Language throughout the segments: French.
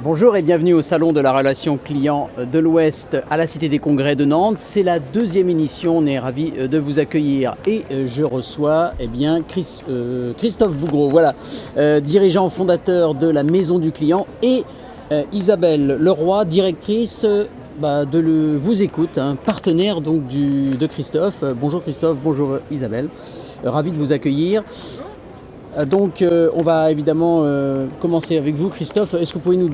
Bonjour et bienvenue au Salon de la relation client de l'Ouest à la Cité des Congrès de Nantes. C'est la deuxième édition, on est ravis de vous accueillir et je reçois Christophe Bougreau, voilà, dirigeant fondateur de la Maison du Client, et Isabelle Leroy, directrice de Vous Écoute, partenaire donc de Christophe. Bonjour Christophe, bonjour Isabelle, ravi de vous accueillir. Donc on va évidemment commencer avec vous Christophe. Est-ce que vous pouvez nous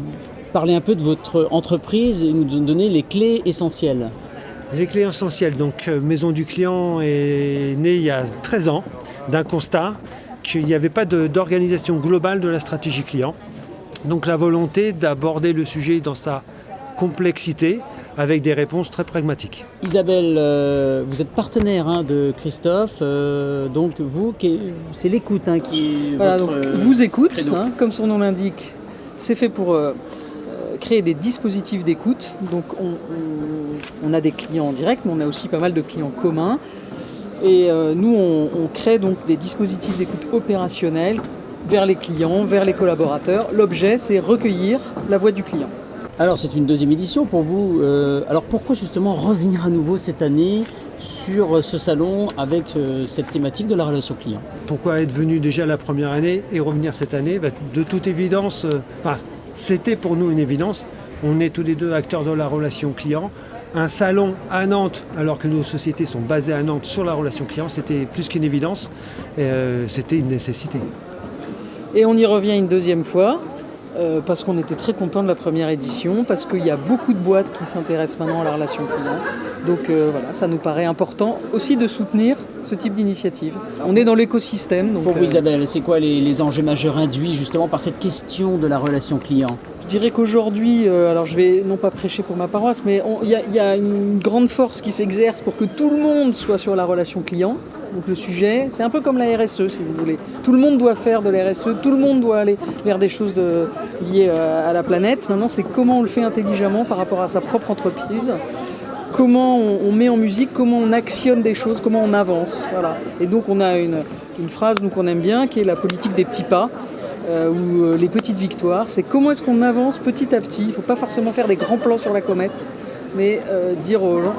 parler un peu de votre entreprise et nous donner les clés essentielles? Les clés essentielles, donc Maison du Client est née il y a 13 ans d'un constat qu'il n'y avait pas d'organisation globale de la stratégie client. Donc la volonté d'aborder le sujet dans sa complexité avec des réponses très pragmatiques. Isabelle, vous êtes partenaire de Christophe, donc vous, c'est l'écoute qui est voilà, votre... donc, Vous Écoute, comme son nom l'indique, c'est fait pour créer des dispositifs d'écoute. Donc on a des clients en direct, mais on a aussi pas mal de clients communs. Et nous, on crée donc des dispositifs d'écoute opérationnels vers les clients, vers les collaborateurs. L'objet, c'est recueillir la voix du client. Alors c'est une deuxième édition pour vous. Alors pourquoi justement revenir à nouveau cette année sur ce salon avec cette thématique de la relation client? Pourquoi être venu déjà la première année et revenir cette année? De toute évidence, c'était pour nous une évidence. On est tous les deux acteurs de la relation client. Un salon à Nantes, alors que nos sociétés sont basées à Nantes sur la relation client, c'était plus qu'une évidence. C'était une nécessité. Et on y revient une deuxième fois. Parce qu'on était très contents de la première édition, parce qu'il y a beaucoup de boîtes qui s'intéressent maintenant à la relation client. Donc voilà, ça nous paraît important aussi de soutenir ce type d'initiative. On est dans l'écosystème. Pour vous Isabelle, c'est quoi les enjeux majeurs induits justement par cette question de la relation client? Je dirais qu'aujourd'hui, alors je vais non pas prêcher pour ma paroisse, mais il y a une grande force qui s'exerce pour que tout le monde soit sur la relation client. Donc le sujet, c'est un peu comme la RSE si vous voulez. Tout le monde doit faire de la RSE, tout le monde doit aller vers des choses liées à la planète. Maintenant, c'est comment on le fait intelligemment par rapport à sa propre entreprise. Comment on met en musique, comment on actionne des choses, comment on avance. Voilà. Et donc on a une phrase qu'on aime bien qui est la politique des petits pas. Ou les petites victoires, c'est comment est-ce qu'on avance petit à petit. Il ne faut pas forcément faire des grands plans sur la comète, mais dire aux gens,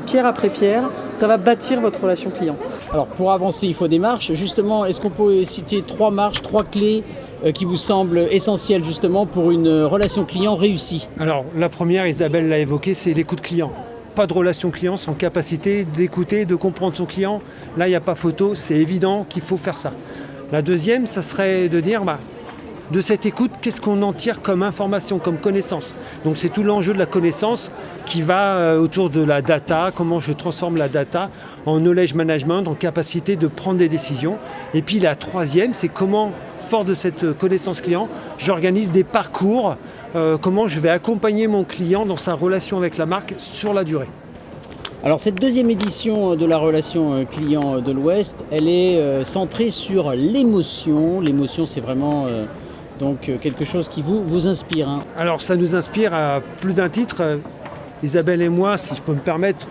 pierre après pierre, ça va bâtir votre relation client. Alors pour avancer, il faut des marches. Justement, est-ce qu'on peut citer 3 marches, 3 clés qui vous semblent essentielles justement pour une relation client réussie? Alors la première, Isabelle l'a évoqué, c'est l'écoute client. Pas de relation client sans capacité d'écouter, de comprendre son client. Là, il n'y a pas photo, c'est évident qu'il faut faire ça. La deuxième, ça serait de dire, de cette écoute, qu'est-ce qu'on en tire comme information, comme connaissance? Donc c'est tout l'enjeu de la connaissance qui va autour de la data, comment je transforme la data en knowledge management, en capacité de prendre des décisions. Et puis la troisième, c'est comment, fort de cette connaissance client, j'organise des parcours, comment je vais accompagner mon client dans sa relation avec la marque sur la durée. Alors cette deuxième édition de la relation client de l'Ouest, elle est centrée sur l'émotion. L'émotion, c'est vraiment donc quelque chose qui vous inspire. Alors ça nous inspire à plus d'un titre. Isabelle et moi, si je peux me permettre,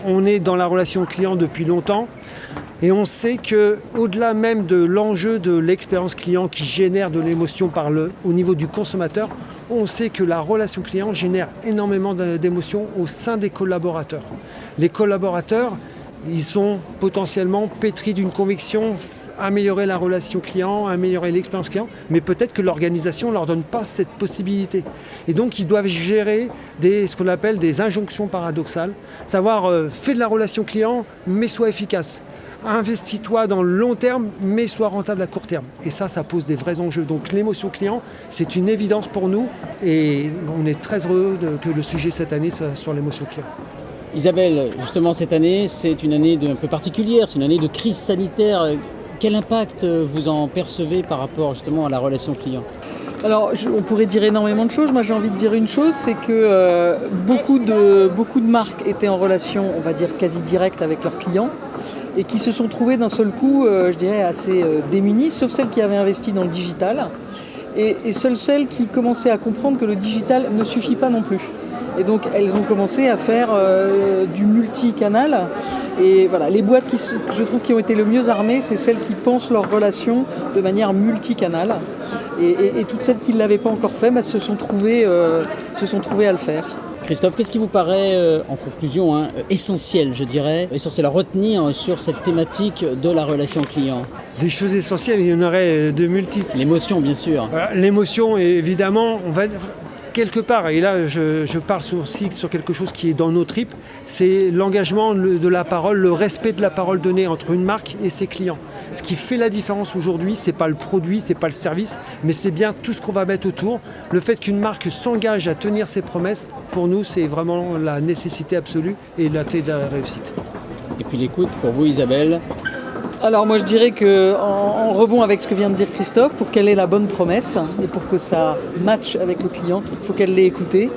on est dans la relation client depuis longtemps. Et on sait qu'au-delà même de l'enjeu de l'expérience client qui génère de l'émotion au niveau du consommateur, on sait que la relation client génère énormément d'émotions au sein des collaborateurs. Les collaborateurs, ils sont potentiellement pétris d'une conviction, améliorer la relation client, améliorer l'expérience client, mais peut-être que l'organisation ne leur donne pas cette possibilité. Et donc ils doivent gérer ce qu'on appelle des injonctions paradoxales, savoir fais de la relation client, mais sois efficace. Investis-toi dans le long terme, mais sois rentable à court terme. Et ça pose des vrais enjeux. Donc l'émotion client, c'est une évidence pour nous et on est très heureux que le sujet cette année soit sur l'émotion client. Isabelle, justement cette année, c'est une année un peu particulière, c'est une année de crise sanitaire. Quel impact vous en percevez par rapport justement à la relation client? Alors, on pourrait dire énormément de choses. Moi, j'ai envie de dire une chose, c'est que beaucoup de marques étaient en relation, on va dire, quasi directe avec leurs clients et qui se sont trouvées d'un seul coup, je dirais, assez démunies, sauf celles qui avaient investi dans le digital et seules celles qui commençaient à comprendre que le digital ne suffit pas non plus. Et donc, elles ont commencé à faire du multicanal. Et voilà, les boîtes je trouve qui ont été le mieux armées, c'est celles qui pensent leurs relations de manière multicanal. Et toutes celles qui ne l'avaient pas encore fait se sont trouvées à le faire. Christophe, qu'est-ce qui vous paraît, en conclusion, essentiel, je dirais, essentiel à retenir sur cette thématique de la relation client? Des choses essentielles, il y en aurait de multiples. L'émotion, bien sûr. L'émotion, évidemment, on va quelque part, et là je parle aussi sur quelque chose qui est dans nos tripes, c'est l'engagement de la parole, le respect de la parole donnée entre une marque et ses clients. Ce qui fait la différence aujourd'hui, c'est pas le produit, c'est pas le service, mais c'est bien tout ce qu'on va mettre autour. Le fait qu'une marque s'engage à tenir ses promesses, pour nous, c'est vraiment la nécessité absolue et la clé de la réussite. Et puis l'écoute, pour vous Isabelle? Alors moi je dirais qu'en rebond avec ce que vient de dire Christophe, pour qu'elle ait la bonne promesse et pour que ça matche avec le client, il faut qu'elle l'ait écouté.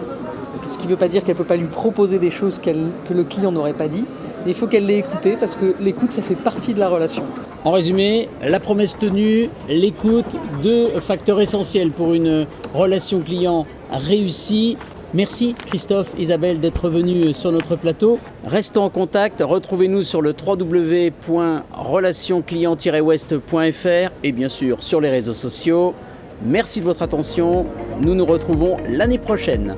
Ce qui ne veut pas dire qu'elle ne peut pas lui proposer des choses que le client n'aurait pas dit. Mais il faut qu'elle l'ait écouté parce que l'écoute, ça fait partie de la relation. En résumé, la promesse tenue, l'écoute, 2 facteurs essentiels pour une relation client réussie. Merci Christophe, Isabelle d'être venus sur notre plateau. Restons en contact, retrouvez-nous sur le www.relationclient-west.fr et bien sûr sur les réseaux sociaux. Merci de votre attention, nous nous retrouvons l'année prochaine.